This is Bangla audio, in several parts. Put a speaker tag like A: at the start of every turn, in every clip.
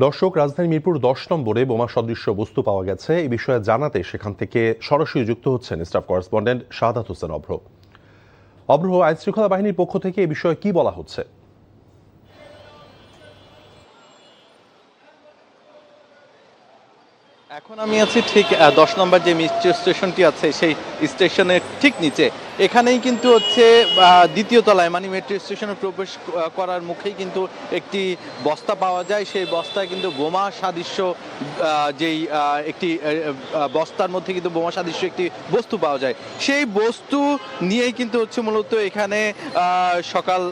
A: দর্শক, রাজধানী মিরপুর ১০ নম্বরে বোমা সদৃশ্য বস্তু পাওয়া গেছে। এই বিষয়ে জানাতে সেখান থেকে সরাসরি যুক্ত হচ্ছেন স্টাফ করেসপন্ডেন্ট শাহাদাত হোসেন অভ্র। আইন শৃঙ্খলা বাহিনীর পক্ষ থেকে এই বিষয়ে কি বলা হচ্ছে?
B: এখন আমি আছি ঠিক ১০ নম্বর যে মেট্রো স্টেশনটি আছে সেই স্টেশনের ঠিক নিচে। এখানেই কিন্তু হচ্ছে দ্বিতীয় তলায় মানে মেট্রো স্টেশনে প্রবেশ করার মুখেই কিন্তু একটি বস্তা পাওয়া যায়। সেই বস্তায় কিন্তু বোমা সাদৃশ্য যেই একটি বস্তার মধ্যে কিন্তু বোমা সাদৃশ্য একটি বস্তু পাওয়া যায়। সেই বস্তু নিয়েই কিন্তু হচ্ছে মূলত এখানে সকাল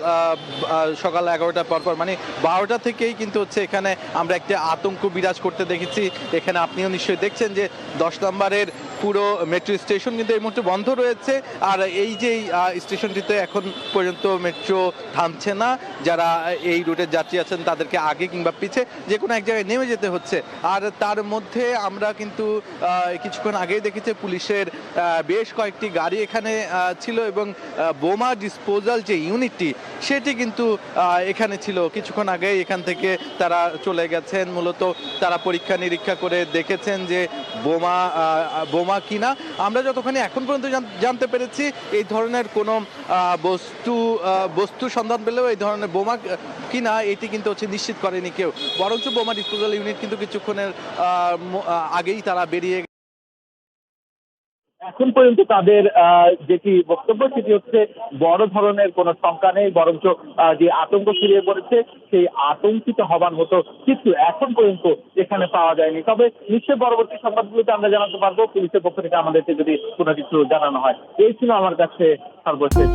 B: ১১টার পরপর মানে ১২টা থেকেই কিন্তু হচ্ছে এখানে আমরা একটা আতঙ্ক বিরাজ করতে দেখেছি। এখানে আপনিও নিশ্চয়ই দেখছেন যে ১০ নম্বরের পুরো মেট্রো স্টেশন কিন্তু এই মুহূর্তে বন্ধ রয়েছে। আর এই যে স্টেশনটিতে এখন পর্যন্ত মেট্রো থামছে না। যারা এই রুটের যাত্রী আছেন তাদেরকে আগে কিংবা পিছে যে কোনো এক জায়গায় নেমে যেতে হচ্ছে। আর তার মধ্যে আমরা কিন্তু কিছুক্ষণ আগেই দেখেছি পুলিশের বেশ কয়েকটি গাড়ি এখানে ছিল এবং বোমা ডিসপোজাল যে ইউনিটটি সেটি কিন্তু এখানে ছিল। কিছুক্ষণ আগেই এখান থেকে তারা চলে গেছেন। মূলত তারা পরীক্ষা নিরীক্ষা করে দেখেছেন যে বোমা কিনা। আমরা যতখানি এখন পর্যন্ত জানতে পেরেছি এই ধরনের কোনো বস্তু সন্ধান পেলেও এই ধরনের বোমা কিনা এটি কিন্তু হচ্ছে নিশ্চিত করেনি কেউ। বরঞ্চ বোমা ডিসপোজাল ইউনিট কিন্তু কিছুক্ষণের আগেই তারা বেরিয়ে
C: এখন পর্যন্ত তাদের যেটি বক্তব্য সেটি হচ্ছে বড় ধরনের কোনো শঙ্কা নেই, বরঞ্চ যে আতঙ্ক ছড়িয়ে পড়েছে সেই আতঙ্কিত হবার মতো কিছু এখন পর্যন্ত এখানে পাওয়া যায়নি। তবে নিশ্চয়ই পরবর্তী সংবাদগুলোতে আমরা জানাতে পারবো পুলিশের পক্ষ থেকে আমাদেরকে যদি কোনো কিছু জানানো হয়। এই ছিল আমার কাছে সর্বশেষ।